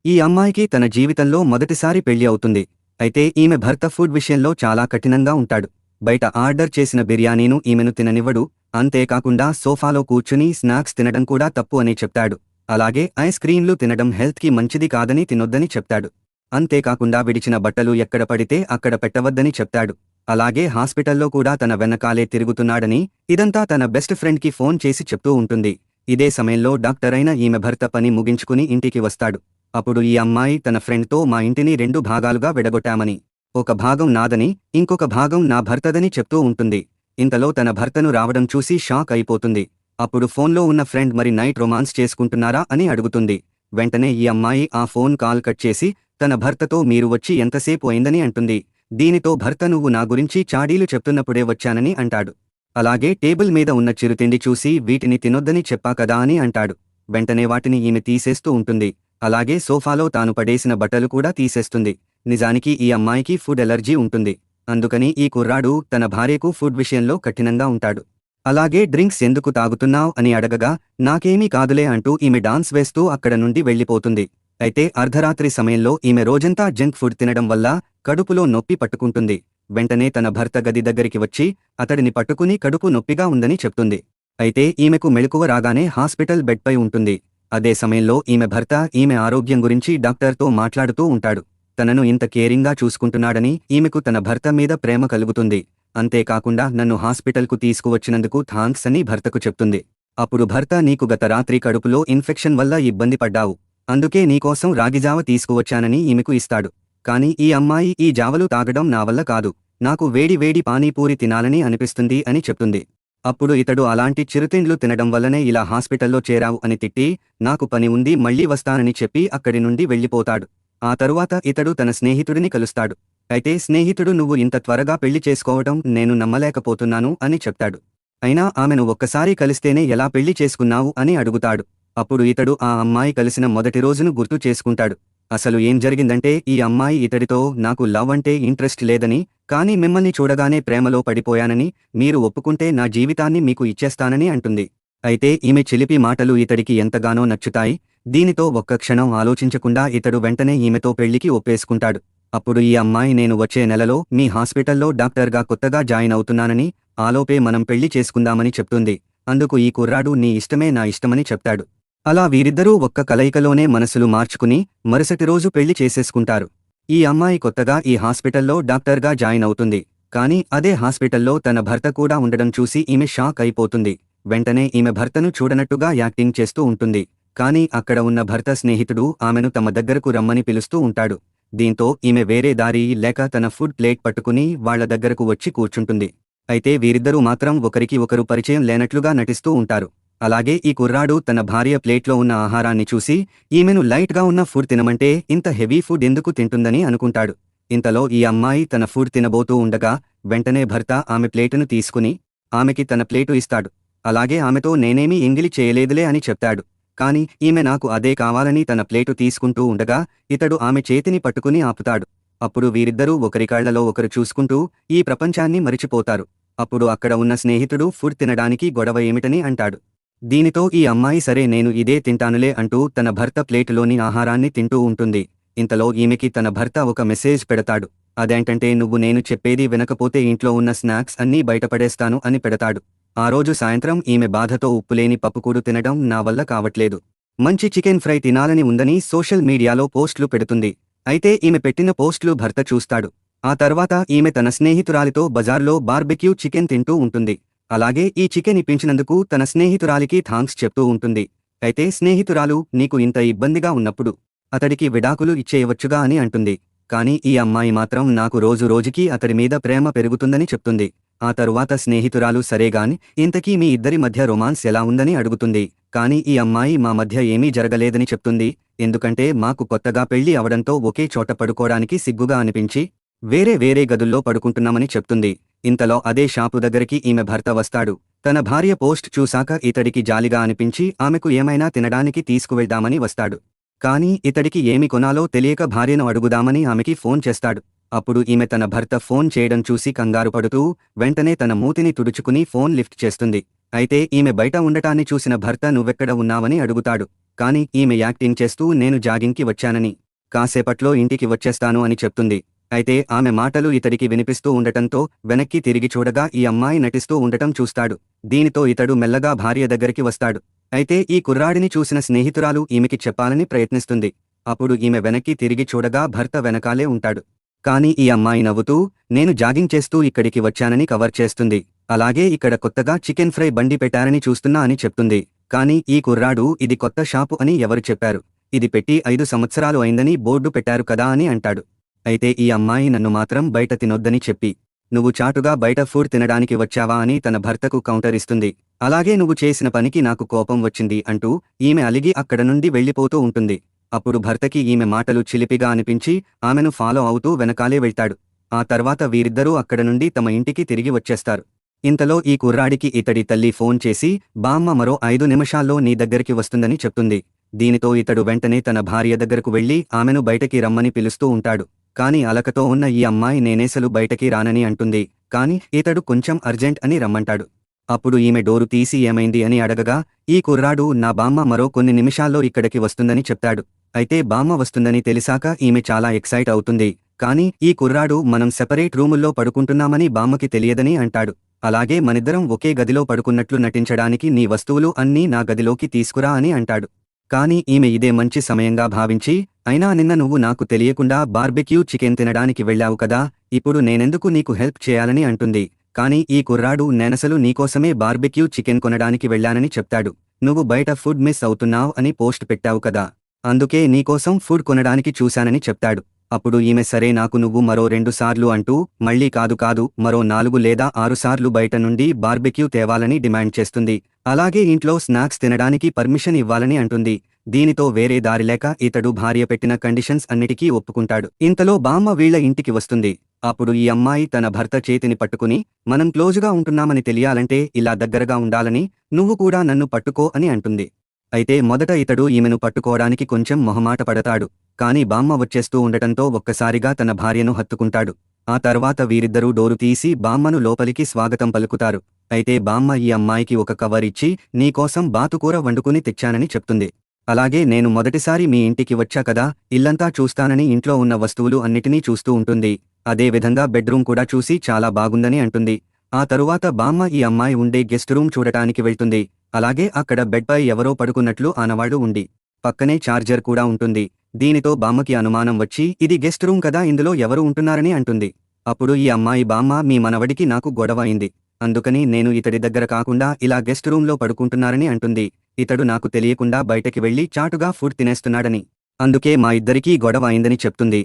ఈ అమ్మాయికి తన జీవితంలో మొదటిసారి పెళ్లి అవుతుంది. అయితే ఈమె భర్త ఫుడ్ విషయంలో చాలా కఠినంగా ఉంటాడు. బయట ఆర్డర్ చేసిన బిర్యానీను ఈమెను తిననివ్వడు. అంతేకాకుండా సోఫాలో కూర్చుని స్నాక్స్ తినడం కూడా తప్పు అని చెప్తాడు. అలాగే ఐస్ క్రీంలు తినడం హెల్త్కి మంచిది కాదని తినొద్దని చెప్తాడు. అంతేకాకుండా విడిచిన బట్టలు ఎక్కడ పడితే అక్కడ పెట్టవద్దని చెప్తాడు. అలాగే హాస్పిటల్లో కూడా తన వెనకాలే తిరుగుతున్నాడని, ఇదంతా తన బెస్ట్ ఫ్రెండ్కి ఫోన్ చేసి చెప్తూ ఉంటుంది. ఇదే సమయంలో డాక్టర్ అయిన ఈమె భర్త పని ముగించుకుని ఇంటికి వస్తాడు. అప్పుడు ఈ అమ్మాయి తన ఫ్రెండ్తో మా ఇంటిని 2 భాగాలుగా విడగొట్టామని, ఒక భాగం నాదని, ఇంకొక భాగం నా భర్తదని చెప్తూ ఉంటుంది. ఇంతలో తన భర్తను రావడం చూసి షాక్ అయిపోతుంది. అప్పుడు ఫోన్లో ఉన్న ఫ్రెండ్ మరి నైట్ రొమాన్స్ చేసుకుంటున్నారా అని అడుగుతుంది. వెంటనే ఈ అమ్మాయి ఆ ఫోన్ కాల్ కట్ చేసి తన భర్తతో మీరు వచ్చి ఎంతసేపు అయిందని అంటుంది. దీనితో భర్త నువ్వు నా గురించి చాడీలు చెప్తున్నప్పుడే వచ్చానని అంటాడు. అలాగే టేబుల్ మీద ఉన్న చిరుతిండి చూసి వీటిని తినొద్దని చెప్పా కదా అని అంటాడు. వెంటనే వాటిని ఈమె తీసేస్తూ ఉంటుంది. అలాగే సోఫాలో తాను పడేసిన బట్టలు కూడా తీసేస్తుంది. నిజానికి ఈ అమ్మాయికి ఫుడ్ ఎలర్జీ ఉంటుంది. అందుకని ఈ కుర్రాడు తన భార్యకు ఫుడ్ విషయంలో కఠినంగా ఉంటాడు. అలాగే డ్రింక్స్ ఎందుకు తాగుతున్నావ్ అని అడగగా నాకేమీ కాదులే అంటూ ఈమె డాన్స్ వేస్తూ అక్కడ నుండి వెళ్ళిపోతుంది. అయితే అర్ధరాత్రి సమయంలో ఈమె రోజంతా జంక్ ఫుడ్ తినడం వల్ల కడుపులో నొప్పి పట్టుకుంటుంది. వెంటనే తన భర్త గది దగ్గరికి వచ్చి అతడిని పట్టుకుని కడుపు నొప్పిగా ఉందని చెప్తుంది. అయితే ఈమెకు మెలకువ రాగానే హాస్పిటల్ బెడ్పై ఉంటుంది. అదే సమయంలో ఈమె భర్త ఈమె ఆరోగ్యం గురించి డాక్టర్తో మాట్లాడుతూ ఉంటాడు. తనను ఇంత కేరింగ్గా చూసుకుంటున్నాడని ఈమెకు తన భర్త మీద ప్రేమ కలుగుతుంది. అంతేకాకుండా నన్ను హాస్పిటల్కు తీసుకువచ్చినందుకు థాంక్స్ అని భర్తకు చెప్తుంది. అప్పుడు భర్త నీకు గత రాత్రి కడుపులో ఇన్ఫెక్షన్ వల్ల ఇబ్బంది పడ్డావు, అందుకే నీకోసం రాగిజావ తీసుకువచ్చానని ఈమెకు ఇస్తాడు. కాని ఈ అమ్మాయి ఈ జావలు తాగడం నా వల్ల కాదు, నాకు వేడి వేడి పానీపూరి తినాలని అనిపిస్తుంది అని చెప్తుంది. అప్పుడు ఇతడు అలాంటి చిరుతిండ్లు తినడం వల్లనే ఇలా హాస్పిటల్లో చేరావు అని తిట్టి నాకు పని ఉంది మళ్లీ వస్తానని చెప్పి అక్కడి నుండి వెళ్ళిపోతాడు. ఆ తరువాత ఇతడు తన స్నేహితుడిని కలుస్తాడు. అయితే స్నేహితుడు నువ్వు ఇంత త్వరగా పెళ్లి చేసుకోవడం నేను నమ్మలేకపోతున్నాను అని చెప్తాడు. అయినా ఆమెను ఒక్కసారి కలిస్తేనే ఎలా పెళ్లి చేసుకున్నావు అని అడుగుతాడు. అప్పుడు ఇతడు ఆ అమ్మాయి కలిసిన మొదటి రోజును గుర్తు చేసుకుంటాడు. అసలు ఏం జరిగిందంటే ఈ అమ్మాయి ఇతడితో నాకు లవ్ అంటే ఇంట్రెస్ట్ లేదని, కానీ మిమ్మల్ని చూడగానే ప్రేమలో పడిపోయానని, మీరు ఒప్పుకుంటే నా జీవితాన్ని మీకు ఇచ్చేస్తానని అంటుంది. అయితే ఈమె చిలిపి మాటలు ఇతడికి ఎంతగానో నచ్చుతాయి. దీనితో ఒక్క క్షణం ఆలోచించకుండా ఇతడు వెంటనే ఈమెతో పెళ్లికి ఒప్పేసుకుంటాడు. అప్పుడు ఈ అమ్మాయి నేను వచ్చే నెలలో మీ హాస్పిటల్లో డాక్టర్గా కొత్తగా జాయిన్ అవుతున్నానని, ఆలోపే మనం పెళ్లి చేసుకుందామని చెప్తుంది. అందుకు ఈ కుర్రాడు నీ ఇష్టమే నా ఇష్టమని చెప్తాడు. అలా వీరిద్దరూ ఒక్క కలయికలోనే మనసులు మార్చుకుని మరుసటి రోజు పెళ్లి చేసేసుకుంటారు. ఈ అమ్మాయి కొత్తగా ఈ హాస్పిటల్లో డాక్టర్గా జాయిన్ అవుతుంది. కానీ అదే హాస్పిటల్లో తన భర్త కూడా ఉండడం చూసి ఈమె షాక్ అయిపోతుంది. వెంటనే ఈమె భర్తను చూడనట్టుగా యాక్టింగ్ చేస్తూ ఉంటుంది. కానీ అక్కడ ఉన్న భర్త స్నేహితుడు ఆమెను తమ దగ్గరకు రమ్మని పిలుస్తూ ఉంటాడు. దీంతో ఈమె వేరే దారి లేక తన ఫుడ్ ప్లేట్ పట్టుకుని వాళ్ల దగ్గరకు వచ్చి కూర్చుంటుంది. అయితే వీరిద్దరూ మాత్రం ఒకరికి ఒకరు పరిచయం లేనట్లుగా నటిస్తూ ఉంటారు. అలాగే ఈ కుర్రాడు తన భార్య ప్లేట్లో ఉన్న ఆహారాన్ని చూసి ఈమెను లైట్గా ఉన్న ఫుడ్ తినమంటే ఇంత హెవీ ఫుడ్ ఎందుకు తింటుందని అనుకుంటాడు. ఇంతలో ఈ అమ్మాయి తన ఫుడ్ తినబోతూ ఉండగా వెంటనే భర్త ఆమె ప్లేటును తీసుకుని ఆమెకి తన ప్లేటు ఇస్తాడు. అలాగే ఆమెతో నేనేమీ ఎంగిలి చేయలేదులే అని చెప్తాడు. కాని ఈమె నాకు అదే కావాలని తన ప్లేటు తీసుకుంటూ ఉండగా ఇతడు ఆమె చేతిని పట్టుకుని ఆపుతాడు. అప్పుడు వీరిద్దరూ ఒకరి కళ్లలో ఒకరు చూసుకుంటూ ఈ ప్రపంచాన్ని మరిచిపోతారు. అప్పుడు అక్కడ ఉన్న స్నేహితుడు ఫుడ్ తినడానికి గొడవ ఏమిటని అంటాడు. దీనితో ఈ అమ్మాయి సరే నేను ఇదే తింటానులే అంటూ తన భర్త ప్లేటులోని ఆహారాన్ని తింటూ ఉంటుంది. ఇంతలో ఈమెకి తన భర్త ఒక మెసేజ్ పెడతాడు. అదేంటంటే నువ్వు నేను చెప్పేది వినకపోతే ఇంట్లో ఉన్న స్నాక్స్ అన్నీ బయటపడేస్తాను అని పెడతాడు. ఆ రోజు సాయంత్రం ఈమె బాధతో ఉప్పులేని పప్పుకూడు తినడం నా వల్ల కావట్లేదు, మంచి చికెన్ ఫ్రై తినాలని ఉందని సోషల్ మీడియాలో పోస్టులు పెడుతుంది. అయితే ఈమె పెట్టిన పోస్టులు భర్త చూస్తాడు. ఆ తర్వాత ఈమె తన స్నేహితురాలితో బజార్లో బార్బెక్యూ చికెన్ తింటూ ఉంటుంది. అలాగే ఈ చికెన్ ఇప్పించినందుకు తన స్నేహితురాలికి థాంక్స్ చెప్తూ ఉంటుంది. అయితే స్నేహితురాలు నీకు ఇంత ఇబ్బందిగా ఉన్నప్పుడు అతడికి విడాకులు ఇచ్చేయవచ్చుగా అని అంటుంది. కానీ ఈ అమ్మాయి మాత్రం నాకు రోజు రోజుకి అతడి మీద ప్రేమ పెరుగుతుందని చెప్తుంది. ఆ తరువాత స్నేహితురాలు సరేగాని ఇంతకీ మీ ఇద్దరి మధ్య రొమాన్స్ ఎలా ఉందని అడుగుతుంది. కానీ ఈ అమ్మాయి మా మధ్య ఏమీ జరగలేదని చెప్తుంది. ఎందుకంటే మాకు కొత్తగా పెళ్లి అవడంతో ఒకే చోట పడుకోవడానికి సిగ్గుగా అనిపించి వేరే వేరే గదుల్లో పడుకుంటున్నామని చెప్తుంది. ఇంతలో అదే షాపు దగ్గరికి ఈమె భర్త వస్తాడు. తన భార్య పోస్ట్ చూశాక ఇతడికి జాలిగా అనిపించి ఆమెకు ఏమైనా తినడానికి తీసుకువెళ్దామని వస్తాడు. కానీ ఇతడికి ఏమి కొనాలో తెలియక భార్యను అడుగుదామని ఆమెకి ఫోన్ చేస్తాడు. అప్పుడు ఈమె తన భర్త ఫోన్ చేయడం చూసి కంగారు పడుతూ వెంటనే తన మూతిని తుడుచుకుని ఫోన్ లిఫ్ట్ చేస్తుంది. అయితే ఈమె బయట ఉండటాన్ని చూసిన భర్త నువ్వెక్కడ ఉన్నావని అడుగుతాడు. కానీ ఈమె యాక్టింగ్ చేస్తూ నేను జాగింగ్కి వచ్చానని, కాసేపట్లో ఇంటికి వచ్చేస్తాను అని చెప్తుంది. అయితే ఆమె మాటలు ఇతడికి వినిపిస్తూ ఉండటంతో వెనక్కి తిరిగి చూడగా ఈ అమ్మాయి నటిస్తూ ఉండటం చూస్తాడు. దీనితో ఇతడు మెల్లగా భార్య దగ్గరికి వస్తాడు. అయితే ఈ కుర్రాడిని చూసిన స్నేహితురాలు ఈమెకి చెప్పాలని ప్రయత్నిస్తుంది. అప్పుడు ఈమె వెనక్కి తిరిగి చూడగా భర్త వెనకాలే ఉంటాడు. కానీ ఈ అమ్మాయి నవ్వుతూ నేను జాగింగ్ చేస్తూ ఇక్కడికి వచ్చానని కవర్ చేస్తుంది. అలాగే ఇక్కడ కొత్తగా చికెన్ ఫ్రై బండి పెట్టారని చూస్తున్నా అని చెప్తుంది. కానీ ఈ కుర్రాడు ఇది కొత్త షాపు అని ఎవరు చెప్పారు, ఇది పెట్టి 5 సంవత్సరాలు అయిందని బోర్డు పెట్టారు కదా అని అంటాడు. అయితే ఈ అమ్మాయి నన్ను మాత్రం బయట తినొద్దని చెప్పి నువ్వు చాటుగా బయట ఫుడ్ తినడానికి వచ్చావా అని తన భర్తకు కౌంటర్ ఇస్తుంది. అలాగే నువ్వు చేసిన పనికి నాకు కోపం వచ్చింది అంటూ ఈమె అలిగి అక్కడ నుండి వెళ్ళిపోతూ ఉంటుంది. అప్పుడు భర్తకి ఈమె మాటలు చిలిపిగా అనిపించి ఆమెను ఫాలో అవుతూ వెనకాలే వెళ్తాడు. ఆ తర్వాత వీరిద్దరూ అక్కడ నుండి తమ ఇంటికి తిరిగి వచ్చేస్తారు. ఇంతలో ఈ కుర్రాడికి ఇతడి తల్లి ఫోన్ చేసి బామ్మ మరో 5 నిమిషాల్లో నీ దగ్గరికి వస్తుందని చెప్తుంది. దీనితో ఇతడు వెంటనే తన భార్య దగ్గరకు వెళ్లి ఆమెను బయటకి రమ్మని పిలుస్తూ ఉంటాడు. కాని అలకతో ఉన్న ఈ అమ్మాయి నేనేసలు బయటకి రానని అంటుంది. కాని ఇతడు కొంచెం అర్జెంట్ అని రమ్మంటాడు. అప్పుడు ఈమె డోరు తీసి ఏమైంది అని అడగగా ఈ కుర్రాడు నా బామ్మ మరో కొన్ని నిమిషాల్లో ఇక్కడికి వస్తుందని చెప్తాడు. అయితే బామ్మ వస్తుందని తెలిసాక ఈమె చాలా ఎక్సైట్ అవుతుంది. కాని ఈ కుర్రాడు మనం సెపరేట్ రూముల్లో పడుకుంటున్నామని బామ్మకి తెలియదని అంటాడు. అలాగే మనిద్దరం ఒకే గదిలో పడుకున్నట్లు నటించడానికి నీ వస్తువులు అన్నీ నా గదిలోకి తీసుకురా అని అంటాడు. కాని ఈమె ఇదే మంచి సమయంగా భావించి అయినా నిన్న నువ్వు నాకు తెలియకుండా బార్బెక్యూ చికెన్ తినడానికి వెళ్ళావు కదా, ఇప్పుడు నేనెందుకు నీకు హెల్ప్ చేయాలని అంటుంది. కాని ఈ కుర్రాడు నేనసలు నీకోసమే బార్బెక్యూ చికెన్ కొనడానికి వెళ్ళానని చెప్తాడు. నువ్వు బయట ఫుడ్ మిస్ అవుతున్నావ్ అని పోస్ట్ పెట్టావు కదా, అందుకే నీకోసం ఫుడ్ కొనడానికి చూశానని చెప్తాడు. అప్పుడు ఈమె సరే నాకు నువ్వు మరో 2 సార్లు అంటూ మళ్ళీ కాదు మరో 4 లేదా 6 సార్లు బయట నుండి బార్బెక్యూ తేవాలని డిమాండ్ చేస్తుంది. అలాగే ఇంట్లో స్నాక్స్ తినడానికి పర్మిషన్ ఇవ్వాలని అంటుంది. దీనితో వేరే దారిలేక ఇతడు భార్య పెట్టిన కండిషన్స్ అన్నిటికీ ఒప్పుకుంటాడు. ఇంతలో బామ్మ వీళ్ల ఇంటికి వస్తుంది. అప్పుడు ఈ అమ్మాయి తన భర్త చేతిని పట్టుకుని మనం క్లోజుగా ఉంటున్నామని తెలియాలంటే ఇలా దగ్గరగా ఉండాలని, నువ్వు కూడా నన్ను పట్టుకో అని అంటుంది. అయితే మొదట ఇతడు ఈమెను పట్టుకోవడానికి కొంచెం మొహమాట పడతాడు. కాని బామ్మ వచ్చేస్తూ ఉండటంతో ఒక్కసారిగా తన భార్యను హత్తుకుంటాడు. ఆ తర్వాత వీరిద్దరూ డోరు తీసి బామ్మను లోపలికి స్వాగతం పలుకుతారు. అయితే బామ్మ ఈ అమ్మాయికి ఒక కవర్ ఇచ్చి నీకోసం బాతుకూర వండుకుని తెచ్చానని చెప్తుంది. అలాగే నేను మొదటిసారి మీ ఇంటికి వచ్చా కదా, ఇల్లంతా చూస్తానని ఇంట్లో ఉన్న వస్తువులు అన్నిటినీ చూస్తూ ఉంటుంది. అదే విధంగా బెడ్రూమ్ కూడా చూసి చాలా బాగుందని అంటుంది. ఆ తరువాత బామ్మ ఈ అమ్మాయి ఉండే గెస్ట్ రూమ్ చూడటానికి వెళ్తుంది. అలాగే అక్కడ బెడ్పై ఎవరో పడుకున్నట్లు ఆనవాళ్లు ఉండి పక్కనే చార్జర్ కూడా ఉంటుంది. దీనితో బామ్మకి అనుమానం వచ్చి ఇది గెస్ట్ రూమ్ కదా, ఇందులో ఎవరు ఉంటున్నారని అంటుంది. అప్పుడు ఈ అమ్మాయి బామ్మ మీ మనవడికి నాకు గొడవ అయింది, అందుకని నేను ఇతడి దగ్గర కాకుండా ఇలా గెస్ట్ రూమ్లో పడుకుంటున్నారని అంటుంది. ఇతడు నాకు తెలియకుండా బయటకి వెళ్లి చాటుగా ఫుడ్ తినేస్తున్నాడని, అందుకే మా ఇద్దరికీ గొడవ అయిందని చెప్తుంది.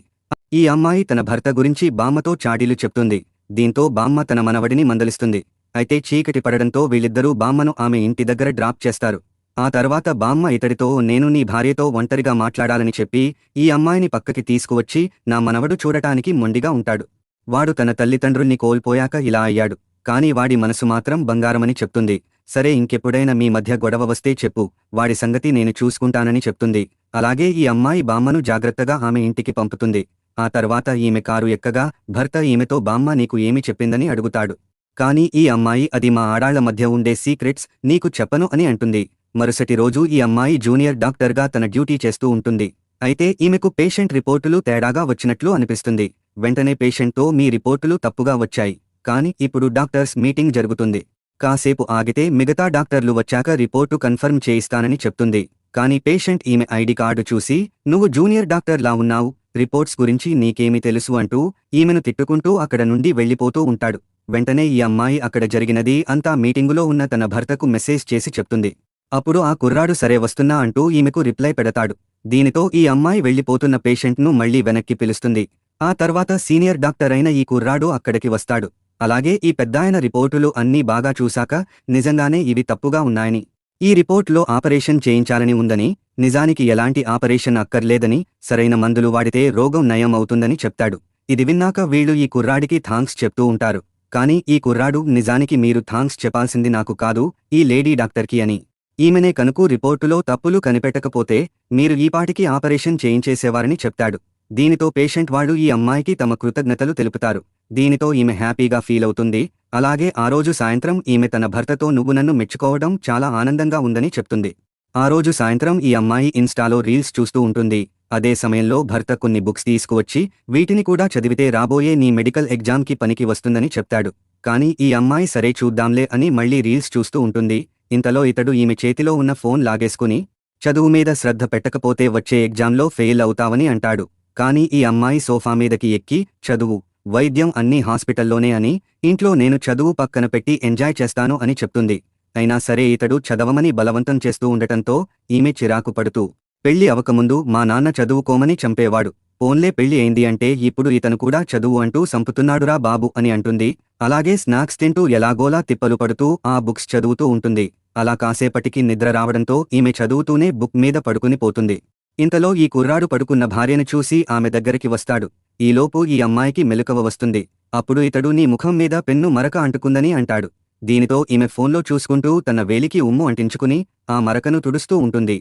ఈ అమ్మాయి తన భర్త గురించి బామ్మతో చాడీలు చెప్తుంది. దీంతో బామ్మ తన మనవడిని మందలిస్తుంది. అయితే చీకటి పడడంతో వీళ్ళిద్దరూ బామ్మను ఆమె ఇంటి దగ్గర డ్రాప్ చేస్తారు. ఆ తర్వాత బామ్మ ఇతడితో నేను నీ భార్యతో ఒంటరిగా మాట్లాడాలని చెప్పి ఈ అమ్మాయిని పక్కకి తీసుకువచ్చి నా మనవడు చూడటానికి మొండిగా ఉంటాడు. వాడు తన తల్లిదండ్రుల్ని కోల్పోయాక ఇలా అయ్యాడు, కాని వాడి మనసు మాత్రం బంగారమని చెప్తుంది. సరే ఇంకెప్పుడైనా మీ మధ్య గొడవ వస్తే చెప్పు, వాడి సంగతి నేను చూసుకుంటానని చెప్తుంది. అలాగే ఈ అమ్మాయి బామ్మను జాగ్రత్తగా ఆమె ఇంటికి పంపుతుంది. ఆ తర్వాత ఈమె కారు ఎక్కగా భర్త ఈమెతో బామ్మ నీకు ఏమి చెప్పిందని అడుగుతాడు. కాని ఈ అమ్మాయి అది మా ఆడాళ్ల మధ్య ఉండే సీక్రెట్స్ నీకు చెప్పను అని అంటుంది. మరుసటి రోజు ఈ అమ్మాయి జూనియర్ డాక్టర్గా తన డ్యూటీ చేస్తూ ఉంటుంది. అయితే ఈమెకు పేషెంట్ రిపోర్టులు తేడాగా వచ్చినట్లు అనిపిస్తుంది. వెంటనే పేషెంట్తో మీ రిపోర్టులు తప్పుగా వచ్చాయి, కాని ఇప్పుడు డాక్టర్స్ మీటింగ్ జరుగుతుంది, కాసేపు ఆగితే మిగతా డాక్టర్లు వచ్చాక రిపోర్టు కన్ఫర్మ్ చేయిస్తానని చెప్తుంది. కాని పేషెంట్ ఈమె ఐడి కార్డు చూసి నువ్వు జూనియర్ డాక్టర్లా ఉన్నావు, రిపోర్ట్స్ గురించి నీకేమి తెలుసు అంటూ ఈమెను తిట్టుకుంటూ అక్కడ నుండి వెళ్ళిపోతూ ఉంటాడు. వెంటనే ఈ అమ్మాయి అక్కడ జరిగినది అంతా మీటింగులో ఉన్న తన భర్తకు మెసేజ్ చేసి చెప్తుంది. అప్పుడు ఆ కుర్రాడు సరే వస్తున్నా అంటూ ఈమెకు రిప్లై పెడతాడు. దీనితో ఈ అమ్మాయి వెళ్లిపోతున్న పేషెంట్ను మళ్లీ వెనక్కి పిలుస్తుంది. ఆ తర్వాత సీనియర్ డాక్టర్ అయిన ఈ కుర్రాడు అక్కడికి వస్తాడు. అలాగే ఈ పెద్దాయన రిపోర్టులు అన్నీ బాగా చూశాక నిజంగానే ఇవి తప్పుగా ఉన్నాయని, ఈ రిపోర్టులో ఆపరేషన్ చేయించాలని ఉందని, నిజానికి ఎలాంటి ఆపరేషన్ అక్కర్లేదని, సరైన మందులు వాడితే రోగం నయం అవుతుందని చెప్తాడు. ఇది విన్నాక వీళ్లు ఈ కుర్రాడికి థాంక్స్ చెప్తూ ఉంటారు. కాని ఈ కుర్రాడు నిజానికి మీరు థాంక్స్ చెప్పాల్సింది నాకు కాదు, ఈ లేడీ డాక్టర్కి అని, ఈమెనే కనుక రిపోర్టులో తప్పులు కనిపెట్టకపోతే మీరు ఈపాటికి ఆపరేషన్ చేయించేసేవారని చెప్తాడు. దీనితో పేషెంట్ వాళ్ళు ఈ అమ్మాయికి తమ కృతజ్ఞతలు తెలుపుతారు. దీనితో ఈమె హ్యాపీగా ఫీల్ అవుతుంది. అలాగే ఆ రోజు సాయంత్రం ఈమె తన భర్తతో నువ్వు నన్ను మెచ్చుకోవడం చాలా ఆనందంగా ఉందని చెప్తుంది. ఆ రోజు సాయంత్రం ఈ అమ్మాయి ఇన్స్టాలో రీల్స్ చూస్తూ ఉంటుంది. అదే సమయంలో భర్త కొన్ని బుక్స్ తీసుకువచ్చి వీటిని కూడా చదివితే రాబోయే నీ మెడికల్ ఎగ్జామ్కి పనికి వస్తుందని చెప్తాడు. కానీ ఈ అమ్మాయి సరే చూద్దాంలే అని మళ్ళీ రీల్స్ చూస్తూ ఉంటుంది. ఇంతలో ఇతడు ఈమె చేతిలో ఉన్న ఫోన్ లాగేసుకుని చదువు మీద శ్రద్ధ పెట్టకపోతే వచ్చే ఎగ్జామ్లో ఫెయిల్ అవుతావని అంటాడు. కానీ ఈ అమ్మాయి సోఫా మీదకి ఎక్కి చదువు, వైద్యం అన్నీ హాస్పిటల్లోనే అని, ఇంట్లో నేను చదువు పక్కన పెట్టి ఎంజాయ్ చేస్తాను అని చెప్తుంది. అయినా సరే ఇతడు చదవమని బలవంతం చేస్తూ ఉండటంతో ఈమె చిరాకు పడుతూ పెళ్లి అవకముందు మా నాన్న చదువుకోమని చంపేవాడు, పోన్లే పెళ్లి అయింది అంటే ఇప్పుడు ఇతను కూడా చదువు అంటూ సంపుతున్నాడురా బాబు అని అంటుంది. అలాగే స్నాక్స్ తింటూ ఎలాగోలా తిప్పలు పడుతూ ఆ బుక్స్ చదువుతూ ఉంటుంది. అలా కాసేపటికి నిద్ర రావడంతో ఈమె చదువుతూనే బుక్ మీద పడుకుని పోతుంది. ఇంతలో ఈ కుర్రాడు పడుకున్న భార్యను చూసి ఆమె దగ్గరికి వస్తాడు. ఈలోపు ఈ అమ్మాయికి మెలకువ వస్తుంది. అప్పుడు ఇతడు నీ ముఖం మీద పెన్ను మరక అంటుకుందని అంటాడు. దీనితో ఈమె ఫోన్లో చూసుకుంటూ తన వేలికి ఉమ్ము అంటించుకుని ఆ మరకను తుడుస్తూ ఉంటుంది.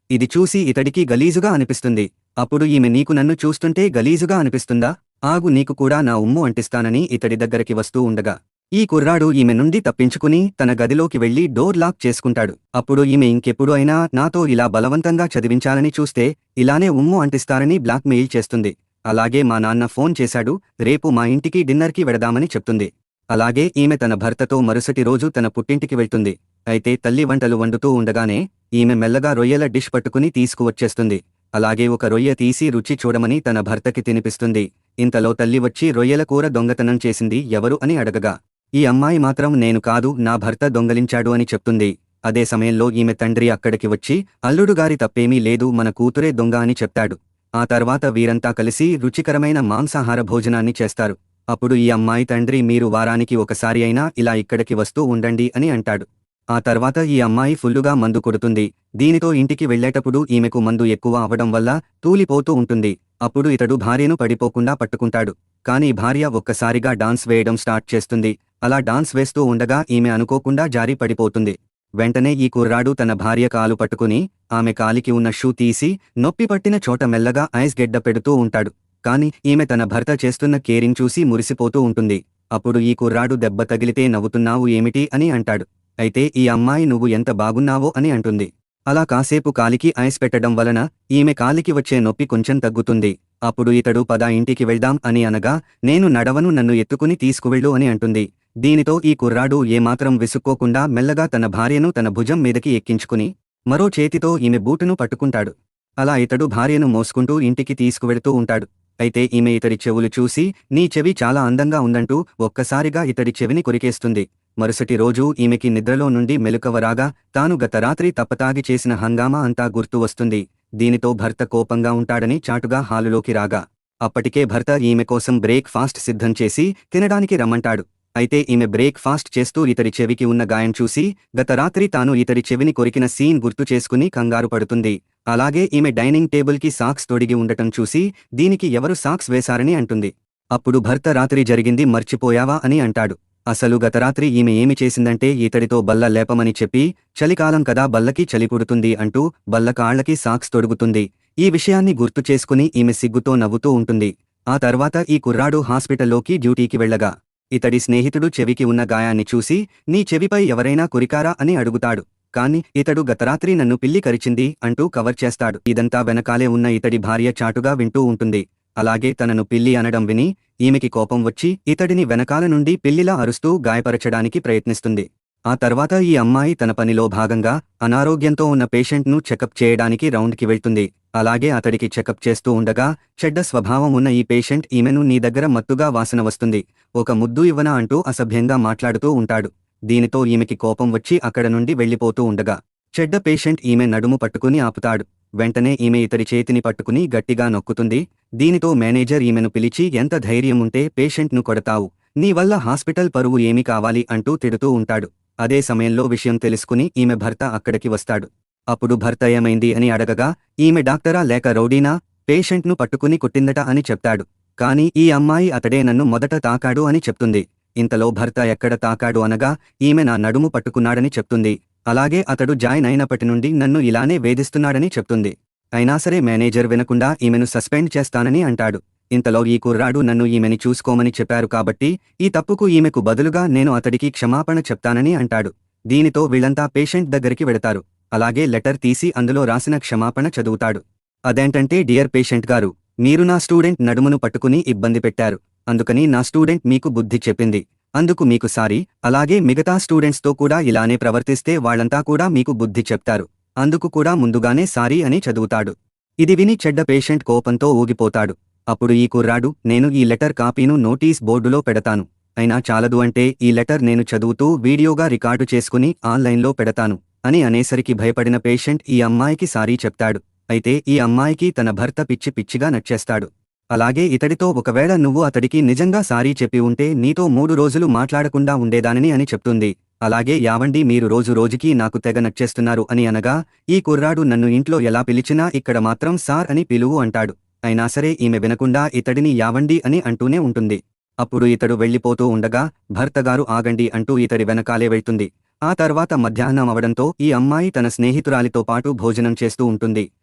ఇది చూసి ఇతడికి గలీజుగా అనిపిస్తుంది. అప్పుడు ఈమె నీకు నన్ను చూస్తుంటే గలీజుగా అనిపిస్తుందా? ఆగు నీకు కూడా నా ఉమ్ము అంటిస్తానని ఇతడి దగ్గరికి వస్తూ ఉండగా ఈ కుర్రాడు ఈమె నుండి తప్పించుకుని తన గదిలోకి వెళ్లి డోర్ లాక్ చేసుకుంటాడు. అప్పుడు ఈమె ఇంకెప్పుడు అయినా నాతో ఇలా బలవంతంగా చదివించాలని చూస్తే ఇలానే ఉమ్ము అంటిస్తారని బ్లాక్మెయిల్ చేస్తుంది. అలాగే మా నాన్న ఫోన్ చేశాడు, రేపు మా ఇంటికి డిన్నర్కి వెడదామని చెప్తుంది. అలాగే ఈమె తన భర్తతో మరుసటి రోజు తన పుట్టింటికి వెళ్తుంది. అయితే తల్లి వంటలు వండుతూ ఉండగానే ఈమె మెల్లగా రొయ్యల డిష్ పట్టుకుని తీసుకువచ్చేస్తుంది. అలాగే ఒక రొయ్య తీసి రుచి చూడమని తన భర్తకి తినిపిస్తుంది. ఇంతలో తల్లి వచ్చి రొయ్యల కూర దొంగతనం చేసింది ఎవరు అని అడగగా ఈ అమ్మాయి మాత్రం నేను కాదు, నా భర్త దొంగలించాడు అని చెప్తుంది. అదే సమయంలో ఈమె తండ్రి అక్కడికి వచ్చి అల్లుడుగారి తప్పేమీ లేదు, మన కూతురే దొంగ అని చెప్తాడు. ఆ తర్వాత వీరంతా కలిసి రుచికరమైన మాంసాహార భోజనాన్ని చేస్తారు. అప్పుడు ఈ అమ్మాయి తండ్రి మీరు వారానికి ఒకసారి అయినా ఇలా ఇక్కడికి వస్తూ ఉండండి అని అంటాడు. ఆ తర్వాత ఈ అమ్మాయి ఫుల్లుగా మందు కొడుతుంది. దీనితో ఇంటికి వెళ్లేటప్పుడు ఈమెకు మందు ఎక్కువ అవడం వల్ల తూలిపోతూ ఉంటుంది. అప్పుడు ఇతడు భార్యను పడిపోకుండా పట్టుకుంటాడు. కానీ భార్య ఒక్కసారిగా డాన్స్ వేయడం స్టార్ట్ చేస్తుంది. అలా డాన్స్ వేస్తూ ఉండగా ఈమె అనుకోకుండా జారి పడిపోతుంది. వెంటనే ఈ కుర్రాడు తన భార్య కాలు పట్టుకుని ఆమె కాలికి ఉన్న షూ తీసి నొప్పి పట్టిన చోట మెల్లగా ఐస్ గెడ్డ పెడుతూ ఉంటాడు. కాని ఈమె తన భర్త చేస్తున్న కేరింగ్ చూసి మురిసిపోతూ ఉంటుంది. అప్పుడు ఈ కుర్రాడు దెబ్బ తగిలితే నవ్వుతున్నావు ఏమిటి అని అంటాడు. అయితే ఈ అమ్మాయి నువ్వు ఎంత బాగున్నావో అని అంటుంది. అలా కాసేపు కాలికి ఐస్ పెట్టడం వలన ఈమె కాలికి వచ్చే నొప్పి కొంచెం తగ్గుతుంది. అప్పుడు ఇతడు పద ఇంటికి వెళ్దాం అని అనగా నేను నడవను, నన్ను ఎత్తుకుని తీసుకువెళ్ళు అని అంటుంది. దీనితో ఈ కుర్రాడు ఏమాత్రం విసుక్కోకుండా మెల్లగా తన భార్యను తన భుజం మీదకి ఎక్కించుకుని మరో చేతితో ఈమె బూటును పట్టుకుంటాడు. అలా ఇతడు భార్యను మోసుకుంటూ ఇంటికి తీసుకువెడుతూ ఉంటాడు. అయితే ఈమె ఇతడి చెవులు చూసి నీ చెవి చాలా అందంగా ఉందంటూ ఒక్కసారిగా ఇతడి చెవిని కొరికేస్తుంది. మరుసటి రోజు ఈమెకి నిద్రలో నుండి మెలకువ రాగా తాను గత రాత్రి తప్పతాగి చేసిన హంగామా అంతా గుర్తు వస్తుంది. దీనితో భర్త కోపంగా ఉంటాడని చాటుగా హాలులోకి రాగా అప్పటికే భర్త ఈమె కోసం బ్రేక్ ఫాస్ట్ సిద్ధం చేసి తినడానికి రమ్మంటాడు. అయితే ఈమె బ్రేక్ ఫాస్ట్ చేస్తూ ఇతడి చెవికి ఉన్న గాయం చూసి గత రాత్రి తాను ఇతడి చెవిని కొరికిన సీన్ గుర్తు చేసుకుని కంగారు పడుతుంది. అలాగే ఈమె డైనింగ్ టేబుల్కి సాక్స్ తొడిగి ఉండటం చూసి దీనికి ఎవరు సాక్స్ వేశారని అంటుంది. అప్పుడు భర్త రాత్రి జరిగింది మర్చిపోయావా అని అంటాడు. అసలు గత రాత్రి ఈమె ఏమి చేసిందంటే ఇతడితో బల్ల లేపమని చెప్పి చలికాలం కదా బల్లకి చలి పుడుతుంది అంటూ బల్ల కాళ్లకి సాక్స్ తొడుగుతుంది. ఈ విషయాన్ని గుర్తు చేసుకుని ఈమె సిగ్గుతో నవ్వుతూ ఉంటుంది. ఆ తర్వాత ఈ కుర్రాడు హాస్పిటల్లోకి డ్యూటీకి వెళ్లగా ఇతడి స్నేహితుడు చెవికి ఉన్న గాయాన్ని చూసి నీ చెవిపై ఎవరైనా కొరికారా అని అడుగుతాడు. కాని ఇతడు గతరాత్రి నన్ను పిల్లి కరిచింది అంటూ కవర్ చేస్తాడు. ఇదంతా వెనకాలే ఉన్న ఇతడి భార్య చాటుగా వింటూ ఉంటుంది. అలాగే తనను పిల్లి అనడం విని ఈమెకి కోపం వచ్చి ఇతడిని వెనకాల నుండి పిల్లిలా అరుస్తూ గాయపరచడానికి ప్రయత్నిస్తుంది. ఆ తర్వాత ఈ అమ్మాయి తన పనిలో భాగంగా అనారోగ్యంతో ఉన్న పేషెంట్ను చెకప్ చేయడానికి రౌండ్కి వెళ్తుంది. అలాగే అతడికి చెకప్ చేస్తూ ఉండగా చెడ్డ స్వభావం ఉన్న ఈ పేషెంట్ ఈమెను నీ దగ్గర మత్తుగా వాసన వస్తుంది, ఒక ముద్దు ఇవ్వనా అంటూ అసభ్యంగా మాట్లాడుతూ ఉంటాడు. దీనితో ఈమెకి కోపం వచ్చి అక్కడ నుండి వెళ్లిపోతూ ఉండగా చెడ్డ పేషెంట్ ఈమె నడుము పట్టుకుని ఆపుతాడు. వెంటనే ఈమె ఇతడి చేతిని పట్టుకుని గట్టిగా నొక్కుతుంది. దీనితో మేనేజర్ ఈమెను పిలిచి ఎంత ధైర్యం ఉంటే పేషెంట్ను కొడతావు, నీ వల్ల హాస్పిటల్ పరువు ఏమి కావాలి అంటూ తిడుతూ ఉంటాడు. అదే సమయంలో విషయం తెలుసుకుని ఈమె భర్త అక్కడికి వస్తాడు. అప్పుడు భర్త ఏమైంది అని అడగగా ఈమె డాక్టరా లేక రౌడీనా, పేషెంట్ను పట్టుకుని కొట్టిందట అని చెప్తాడు. కానీ ఈ అమ్మాయి అతడే నన్ను మొదట తాకాడు అని చెప్తుంది. ఇంతలో భర్త ఎక్కడ తాకాడు అనగా ఈమె నా నడుము పట్టుకున్నాడని చెప్తుంది. అలాగే అతడు జాయిన్ అయినప్పటి నుండి నన్ను ఇలానే వేధిస్తున్నాడని చెప్తుంది. అయినా సరే మేనేజర్ వినకుండా ఈమెను సస్పెండ్ చేస్తానని అంటాడు. ఇంతలో ఈ కుర్రాడు నన్ను ఈమెని చూసుకోమని చెప్పారు కాబట్టి ఈ తప్పుకు ఈమెకు బదులుగా నేను అతడికి క్షమాపణ చెప్తానని అంటాడు. దీనితో వీళ్లంతా పేషెంట్ దగ్గరికి వెడతారు. అలాగే లెటర్ తీసి అందులో రాసిన క్షమాపణ చదువుతాడు. అదేంటంటే, డియర్ పేషెంట్ గారు, మీరు నా స్టూడెంట్ నడుమును పట్టుకుని ఇబ్బంది పెట్టారు. అందుకని నా స్టూడెంట్ మీకు బుద్ధి చెప్పింది. అందుకు మీకు సారీ. అలాగే మిగతా స్టూడెంట్స్తో కూడా ఇలానే ప్రవర్తిస్తే వాళ్ళంతా కూడా మీకు బుద్ధి చెప్తారు. అందుకు కూడా ముందుగానే సారీ అని చదువుతాడు. ఇది విని చెడ్డ పేషెంట్ కోపంతో ఊగిపోతాడు. అప్పుడు ఈ కుర్రాడు, నేను ఈ లెటర్ కాపీను నోటీస్ బోర్డులో పెడతాను. అయినా చాలదు అంటే ఈ లెటర్ నేను చదువుతూ వీడియోగా రికార్డు చేసుకుని ఆన్లైన్లో పెడతాను అని అనేసరికి భయపడిన పేషెంట్ ఈ అమ్మాయికి సారీ చెప్తాడు. అయితే ఈ అమ్మాయికి తన భర్త పిచ్చి పిచ్చిగా నచ్చేస్తాడు. అలాగే ఇతడితో, ఒకవేళ నువ్వు అతడికి నిజంగా సారీ చెప్పి ఉంటే నీతో 3 రోజులు మాట్లాడకుండా ఉండేదానిని అని చెప్తుంది. అలాగే, యావండి మీరు రోజు రోజుకి నాకు తెగ నచ్చేస్తున్నారు అని అనగా, ఈ కుర్రాడు నన్ను ఇంట్లో ఎలా పిలిచినా ఇక్కడ మాత్రం సార్ అని పిలువు అంటాడు. అయినా సరే ఈమె వినకుండా ఇతడిని యావండి అని అంటూనే ఉంటుంది. అప్పుడు ఇతడు వెళ్ళిపోతూ ఉండగా, భర్తగారు ఆగండి అంటూ ఇతడి వెనకాలే వెళ్తుంది. ఆ తర్వాత మధ్యాహ్నం అవడంతో ఈ అమ్మాయి తన స్నేహితురాలితో పాటు భోజనం చేస్తూ ఉంటుంది.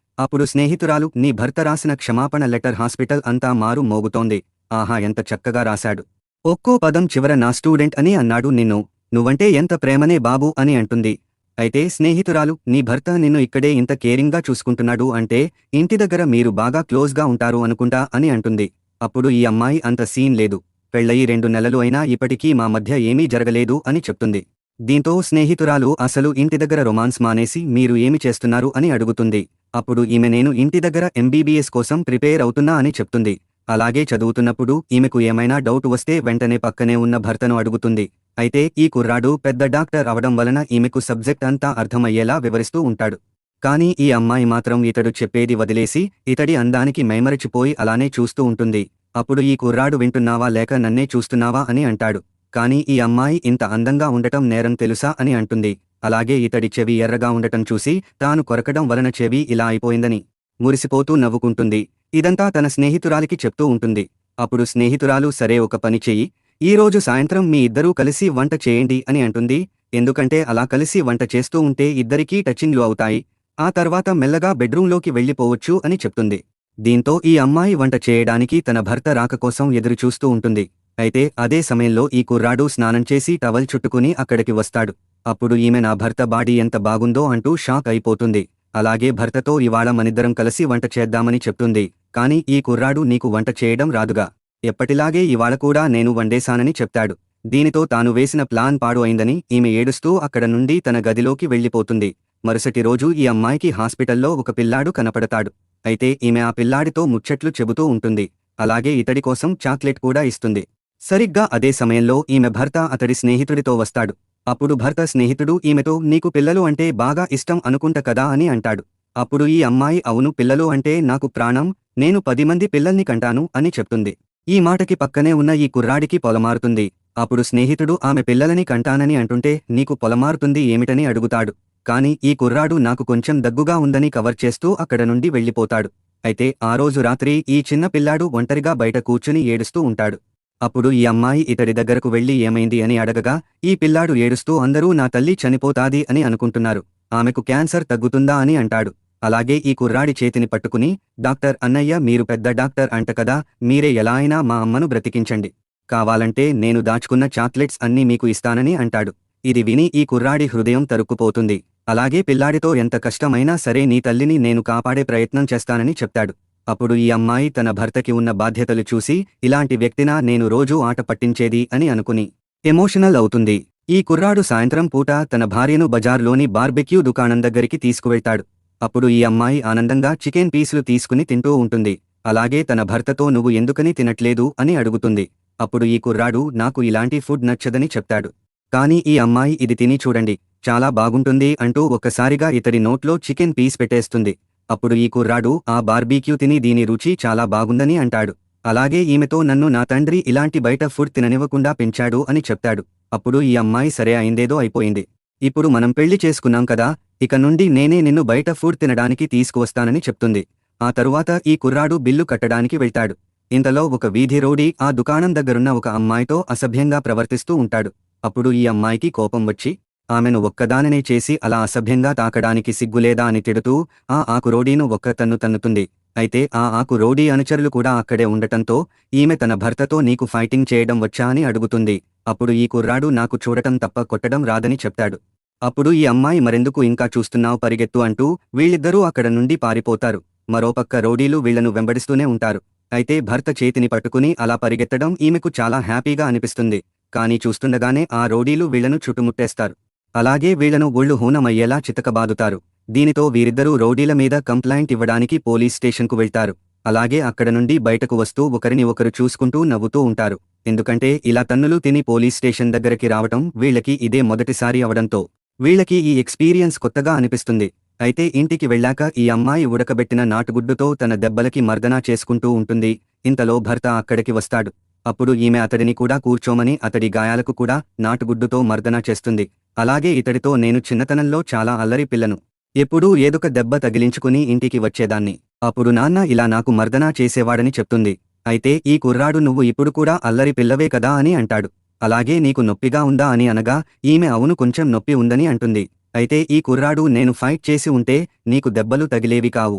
అప్పుడు స్నేహితురాలు, నీ భర్త రాసిన క్షమాపణ లెటర్ హాస్పిటల్ అంతా మారు మోగుతోంది. ఆహా, ఎంత చక్కగా రాశాడు. ఒక్కో పదం చివర నా స్టూడెంట్ అని అన్నాడు నిన్ను. నువ్వంటే ఎంత ప్రేమనే బాబూ అని అంటుంది. అయితే స్నేహితురాలు, నీ భర్త నిన్ను ఇక్కడే ఇంత కేరింగ్గా చూసుకుంటున్నాడు అంటే ఇంటి దగ్గర మీరు బాగా క్లోజ్గా ఉంటారు అనుకుంటా అని అంటుంది. అప్పుడు ఈ అమ్మాయి, అంత సీన్ లేదు. పెళ్ళయి 2 నెలలు అయినా ఇప్పటికీ మా మధ్య ఏమీ జరగలేదు అని చెప్తుంది. దీంతో స్నేహితురాలు అసలు ఇంటి దగ్గర రొమాన్స్ మానేసి మీరు ఏమి చేస్తున్నారు అని అడుగుతుంది. అప్పుడు ఈమె, నేను ఇంటి దగ్గర MBBS కోసం ప్రిపేర్ అవుతున్నా అని చెప్తుంది. అలాగే చదువుతున్నప్పుడు ఈమెకు ఏమైనా డౌట్ వస్తే వెంటనే పక్కనే ఉన్న భర్తను అడుగుతుంది. అయితే ఈ కుర్రాడు పెద్ద డాక్టర్ అవడం వలన ఈమెకు సబ్జెక్ట్ అంతా అర్థమయ్యేలా వివరిస్తూ ఉంటాడు. కానీ ఈ అమ్మాయి మాత్రం ఇతడు చెప్పేది వదిలేసి ఇతడి అందానికి మైమరచిపోయి అలానే చూస్తూ ఉంటుంది. అప్పుడు ఈ కుర్రాడు, వింటున్నావా లేక నన్నే చూస్తున్నావా అని అంటాడు. కానీ ఈ అమ్మాయి ఇంత అందంగా ఉండటం నేరం తెలుసా అని అంటుంది. అలాగే ఇతడి చెవి ఎర్రగా ఉండటం చూసి తాను కొరకడం వలన చెవి ఇలా అయిపోయిందని మురిసిపోతూ నవ్వుకుంటుంది. ఇదంతా తన స్నేహితురాలికి చెప్తూ ఉంటుంది. అప్పుడు స్నేహితురాలు, సరే ఒక పని చెయ్యి, ఈరోజు సాయంత్రం మీ ఇద్దరూ కలిసి వంట చేయండి అని అంటుంది. ఎందుకంటే అలా కలిసి వంట చేస్తూ ఉంటే ఇద్దరికీ టచింగ్లు అవుతాయి. ఆ తర్వాత మెల్లగా బెడ్రూంలోకి వెళ్ళిపోవచ్చు అని చెప్తుంది. దీంతో ఈ అమ్మాయి వంట చేయడానికి తన భర్త రాక కోసం ఎదురుచూస్తూ ఉంటుంది. అయితే అదే సమయంలో ఈ కుర్రాడు స్నానం చేసి టవల్ చుట్టుకుని అక్కడికి వస్తాడు. అప్పుడు ఈమె, నా భర్త బాడీ ఎంత బాగుందో అంటూ షాక్ అయిపోతుంది. అలాగే భర్తతో, ఇవాళ మనిద్దరం కలిసి వంట చేద్దామని చెప్తుంది. కానీ ఈ కుర్రాడు, నీకు వంట చేయడం రాదుగా, ఎప్పటిలాగే ఇవాళ కూడా నేను వండేశానని చెప్తాడు. దీనితో తాను వేసిన ప్లాన్ పాడు అయిందని ఈమె ఏడుస్తూ అక్కడ నుండి తన గదిలోకి వెళ్ళిపోతుంది. మరుసటి రోజు ఈ అమ్మాయికి హాస్పిటల్లో ఒక పిల్లాడు కనపడతాడు. అయితే ఈమె ఆ పిల్లాడితో ముచ్చట్లు చెబుతూ ఉంటుంది. అలాగే ఇతడి కోసం చాక్లెట్ కూడా ఇస్తుంది. సరిగ్గా అదే సమయంలో ఈమె భర్త అతడి స్నేహితుడితో వస్తాడు. అప్పుడు భర్త స్నేహితుడు ఈమెతో, నీకు పిల్లలు అంటే బాగా ఇష్టం అనుకుంట కదా అని అంటాడు. అప్పుడు ఈ అమ్మాయి, అవును, పిల్లలు అంటే నాకు ప్రాణం, నేను 10 మంది పిల్లల్ని కంటాను అని చెప్తుంది. ఈ మాటకి పక్కనే ఉన్న ఈ కుర్రాడికి పొలమారుతుంది. అప్పుడు స్నేహితుడు ఆమె పిల్లలని కంటానని అంటుంటే నీకు పొలమారుతుంది ఏమిటని అడుగుతాడు. కాని ఈ కుర్రాడు నాకు కొంచెం దగ్గుగా ఉందని కవర్ చేస్తూ అక్కడ నుండి వెళ్ళిపోతాడు. అయితే ఆ రోజు రాత్రి ఈ చిన్న పిల్లాడు ఒంటరిగా బయట కూర్చుని ఏడుస్తూ ఉంటాడు. అప్పుడు ఈ అమ్మాయి ఇతడి దగ్గరకు వెళ్లి ఏమైంది అని అడగగా, ఈ పిల్లాడు ఏడుస్తూ, అందరూ నా తల్లి చనిపోతాది అని అనుకుంటున్నారు, ఆమెకు క్యాన్సర్ తగ్గుతుందా అని అంటాడు. అలాగే ఈ కుర్రాడి చేతిని పట్టుకుని, డాక్టర్ అన్నయ్య, మీరు పెద్ద డాక్టర్ అంట కదా, మీరే ఎలా అయినా మా అమ్మను బ్రతికించండి, కావాలంటే నేను దాచుకున్న చాక్లెట్స్ అన్నీ మీకు ఇస్తానని అంటాడు. ఇది విని ఈ కుర్రాడి హృదయం తరుక్కుపోతుంది. అలాగే పిల్లాడితో, ఎంత కష్టమైనా సరే నీ తల్లిని నేను కాపాడే ప్రయత్నం చేస్తానని చెప్తాడు. అప్పుడు ఈ అమ్మాయి తన భర్తకి ఉన్న బాధ్యతలు చూసి, ఇలాంటి వ్యక్తినా నేను రోజూ ఆట పట్టించేది అని అనుకుని ఎమోషనల్ అవుతుంది. ఈ కుర్రాడు సాయంత్రం పూట తన భార్యను బజార్లోని బార్బెక్యూ దుకాణం దగ్గరికి తీసుకువెళ్తాడు. అప్పుడు ఈ అమ్మాయి ఆనందంగా చికెన్ పీసులు తీసుకుని తింటూ ఉంటుంది. అలాగే తన భర్తతో, నువ్వు ఎందుకని తినట్లేదు అని అడుగుతుంది. అప్పుడు ఈ కుర్రాడు, నాకు ఇలాంటి ఫుడ్ నచ్చదని చెప్తాడు. కానీ ఈ అమ్మాయి, ఇది తిని చూడండి, చాలా బాగుంటుంది అంటూ ఒక్కసారిగా ఇతడి నోట్లో చికెన్ పీస్ పెట్టేస్తుంది. అప్పుడు ఈ కుర్రాడు, ఆ బార్బీక్యూ తిని దీని రుచి చాలా బాగుందని అంటాడు. అలాగే ఈమెతో, నన్ను నా తండ్రి ఇలాంటి బయట ఫుడ్ తిననివ్వకుండా పెంచాడు అని చెప్తాడు. అప్పుడు ఈ అమ్మాయి, సరే, అయిందేదో అయిపోయింది, ఇప్పుడు మనం పెళ్లి చేసుకున్నాం కదా, ఇక నుండి నేనే నిన్ను బయట ఫుడ్ తినడానికి తీసుకువస్తానని చెప్తుంది. ఆ తరువాత ఈ కుర్రాడు బిల్లు కట్టడానికి వెళ్తాడు. ఇంతలో ఒక వీధి రోడీ ఆ దుకాణం దగ్గరున్న ఒక అమ్మాయితో అసభ్యంగా ప్రవర్తిస్తూ ఉంటాడు. అప్పుడు ఈ అమ్మాయికి కోపం వచ్చి, ఆమెను ఒక్కదాననే చేసి అలా అసభ్యంగా తాకడానికి సిగ్గులేదా అని తిడుతూ ఆ ఆకు రోడీను ఒక్క తన్ను తన్నుతుంది. అయితే ఆ ఆకు రోడీ అనుచరులు కూడా అక్కడే ఉండటంతో ఈమె తన భర్తతో, నీకు ఫైటింగ్ చేయడం వచ్చా అని అడుగుతుంది. అప్పుడు ఈ కుర్రాడు, నాకు చూడటం తప్ప కొట్టడం రాదని చెప్తాడు. అప్పుడు ఈ అమ్మాయి మరెందుకు ఇంకా చూస్తున్నావు పరిగెత్తు అంటూ వీళ్ళిద్దరూ అక్కడ నుండి పారిపోతారు. మరోపక్క రౌడీలు వీళ్లను వెంబడిస్తూనే ఉంటారు. అయితే భర్త చేతిని పట్టుకుని అలా పరిగెత్తడం ఈమెకు చాలా హ్యాపీగా అనిపిస్తుంది. కానీ చూస్తుండగానే ఆ రౌడీలు వీళ్లను చుట్టుముట్టేస్తారు. అలాగే వీళ్లను ఒళ్ళు హూనమయ్యేలా చితకబాదుతారు. దీనితో వీరిద్దరూ రౌడీల మీద కంప్లైంట్ ఇవ్వడానికి పోలీస్ స్టేషన్కు వెళ్తారు. అలాగే అక్కడ నుండి బయటకు వస్తూ ఒకరిని ఒకరు చూసుకుంటూ నవ్వుతూ ఉంటారు. ఎందుకంటే ఇలా తన్నులు తిని పోలీస్ స్టేషన్ దగ్గరికి రావటం వీళ్లకి ఇదే మొదటిసారి అవడంతో వీళ్లకి ఈ ఎక్స్పీరియన్స్ కొత్తగా అనిపిస్తుంది. అయితే ఇంటికి వెళ్ళాక ఈ అమ్మాయి ఉడకబెట్టిన నాటుగుడ్డుతో తన దెబ్బలకి మర్దనా చేసుకుంటూ ఉంటుంది. ఇంతలో భర్త అక్కడికి వస్తాడు. అప్పుడు ఈమె అతడిని కూడా కూర్చోమని అతడి గాయాలకు కూడా నాటుగుడ్డుతో మర్దనా చేస్తుంది. అలాగే ఇతడితో నేను చిన్నతనంలో చాలా అల్లరి పిల్లను. ఎప్పుడూ ఏదొక దెబ్బ తగిలించుకుని ఇంటికి వచ్చేదాన్ని. అప్పుడు నాన్న ఇలా నాకు మర్దనా చేసేవాడని చెప్తుంది. అయితే ఈ కుర్రాడు నువ్వు ఇప్పుడు కూడా అల్లరి పిల్లవే కదా అని అంటాడు. అలాగే నీకు నొప్పిగా ఉందా అని అనగా ఈమె అవును కొంచెం నొప్పి ఉందని అంటుంది. అయితే ఈ కుర్రాడు నేను ఫైట్ చేసి ఉంటే నీకు దెబ్బలు తగిలేవి కావు,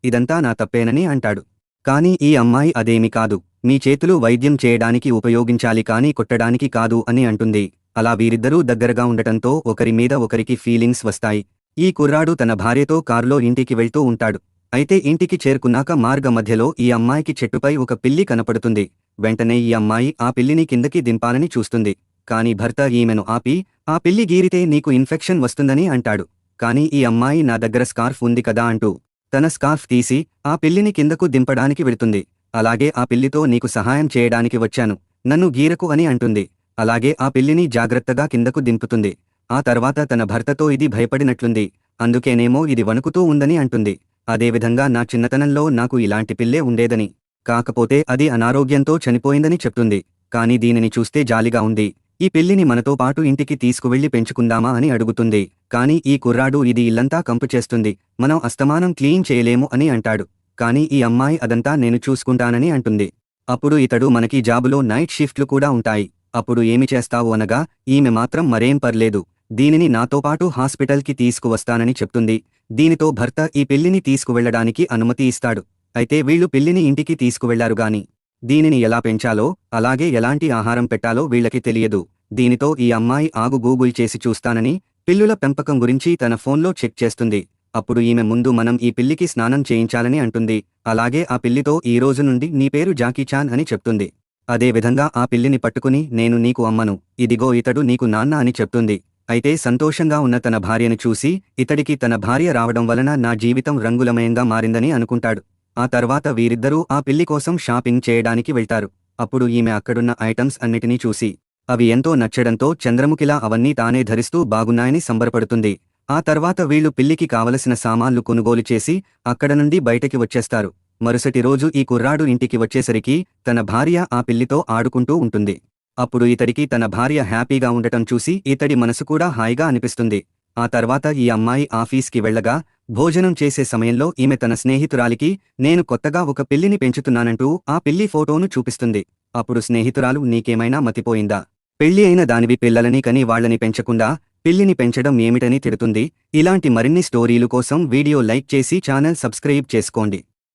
ఇదంతా నా తప్పేనని అంటాడు. కానీ ఈ అమ్మాయి అదేమి కాదు, మీ చేతులు వైద్యం చేయడానికి ఉపయోగించాలి కానీ కొట్టడానికి కాదు అని అంటుంది. అలా వీరిద్దరూ దగ్గరగా ఉండటంతో ఒకరి మీద ఒకరికి ఫీలింగ్స్ వస్తాయి. ఈ కుర్రాడు తన భార్యతో కారులో ఇంటికి వెళ్తూ ఉంటాడు. అయితే ఇంటికి చేరుకున్నాక మార్గ మధ్యలో ఈ అమ్మాయికి చెట్టుపై ఒక పిల్లి కనపడుతుంది. వెంటనే ఈ అమ్మాయి ఆ పిల్లిని కిందకి దింపాలని చూస్తుంది. కాని భర్త ఈమెను ఆపి ఆ పిల్లి గీరితే నీకు ఇన్ఫెక్షన్ వస్తుందని అంటాడు. కాని ఈ అమ్మాయి నా దగ్గర స్కార్ఫ్ ఉంది కదా అంటూ తన స్కార్ఫ్ తీసి ఆ పిల్లిని కిందకు దింపడానికి వెళుతుంది. అలాగే ఆ పిల్లితో నీకు సహాయం చేయడానికి వచ్చాను, నన్ను గీరకు అని అంటుంది. అలాగే ఆ పిల్లిని జాగ్రత్తగా కిందకు దింపుతుంది. ఆ తర్వాత తన భర్తతో ఇది భయపడినట్లుంది, అందుకేనేమో ఇది వణుకుతూ ఉందని అంటుంది. అదేవిధంగా నా చిన్నతనంలో నాకు ఇలాంటి పిల్లే ఉండేదని, కాకపోతే అది అనారోగ్యంతో చనిపోయిందని చెప్తుంది. కాని దీనిని చూస్తే జాలిగా ఉంది. ఈ పిల్లిని మనతో పాటు ఇంటికి తీసుకువెళ్లి పెంచుకుందామా అని అడుగుతుంది. కాని ఈ కుర్రాడు ఇది ఇల్లంతా కంపు చేస్తుంది, మనం అస్తమానం క్లీన్ చేయలేము అని అంటాడు. కాని ఈ అమ్మాయి అదంతా నేను చూసుకుంటానని అంటుంది. అప్పుడు ఇతడు మనకి జాబులో నైట్ షిఫ్ట్లు కూడా ఉంటాయి, అప్పుడు ఏమి చేస్తావు అనగా ఈమె మాత్రం మరేం పర్లేదు, దీనిని నాతో పాటు హాస్పిటల్కి తీసుకువస్తానని చెప్తుంది. దీనితో భర్త ఈ పిల్లిని తీసుకువెళ్లడానికి అనుమతి ఇస్తాడు. అయితే వీళ్లు పిల్లిని ఇంటికి తీసుకువెళ్లారుగాని దీనిని ఎలా పెంచాలో అలాగే ఎలాంటి ఆహారం పెట్టాలో వీళ్లకి తెలియదు. దీనితో ఈ అమ్మాయి ఆగు గూగుల్ చేసి చూస్తానని పిల్లుల పెంపకం గురించి తన ఫోన్లో చెక్ చేస్తుంది. అప్పుడు ఈమె ముందు మనం ఈ పిల్లికి స్నానం చేయించాలని అంటుంది. అలాగే ఆ పిల్లితో ఈ రోజు నుండి నీ పేరు జాకీ చాన్ అని చెప్తుంది. అదేవిధంగా ఆ పిల్లిని పట్టుకుని నేను నీకు అమ్మను, ఇదిగో ఇతడు నీకు నాన్న అని చెప్తుంది. అయితే సంతోషంగా ఉన్న తన భార్యను చూసి ఇతడికి తన భార్య రావడం వలన నా జీవితం రంగులమయంగా మారిందని అనుకుంటాడు. ఆ తర్వాత వీరిద్దరూ ఆ పిల్లి కోసం షాపింగ్ చేయడానికి వెళ్తారు. అప్పుడు ఈమె అక్కడున్న ఐటమ్స్ అన్నిటినీ చూసి అవి ఎంతో నచ్చడంతో చంద్రముఖిలా అవన్నీ తానే ధరిస్తూ బాగున్నాయని సంబరపడుతుంది. ఆ తర్వాత వీళ్లు పిల్లికి కావలసిన సామాన్లు కొనుగోలు చేసి అక్కడ నుండి బయటకి వచ్చేస్తారు. మరుసటి రోజు ఈ కుర్రాడు ఇంటికి వచ్చేసరికి తన భార్య ఆ పిల్లితో ఆడుకుంటూ ఉంటుంది. అప్పుడు ఇతడికి తన భార్య హ్యాపీగా ఉండటం చూసి ఇతడి మనసు కూడా హాయిగా అనిపిస్తుంది. ఆ తర్వాత ఈ అమ్మాయి ఆఫీస్కి వెళ్లగా భోజనం చేసే సమయంలో ఈమె తన స్నేహితురాలికి నేను కొత్తగా ఒక పిల్లిని పెంచుతున్నానంటూ ఆ పిల్లి ఫోటోను చూపిస్తుంది. అప్పుడు స్నేహితురాలు నీకేమైనా మతిపోయిందా, పెళ్లి అయిన దానివి పిల్లలని కని వాళ్లని పెంచకుండా పిల్లిని పెంచడం ఏమిటని తిడుతుంది. ఇలాంటి మరిన్ని స్టోరీలు కోసం వీడియో లైక్ చేసి ఛానల్ సబ్స్క్రైబ్ చేసుకోండి.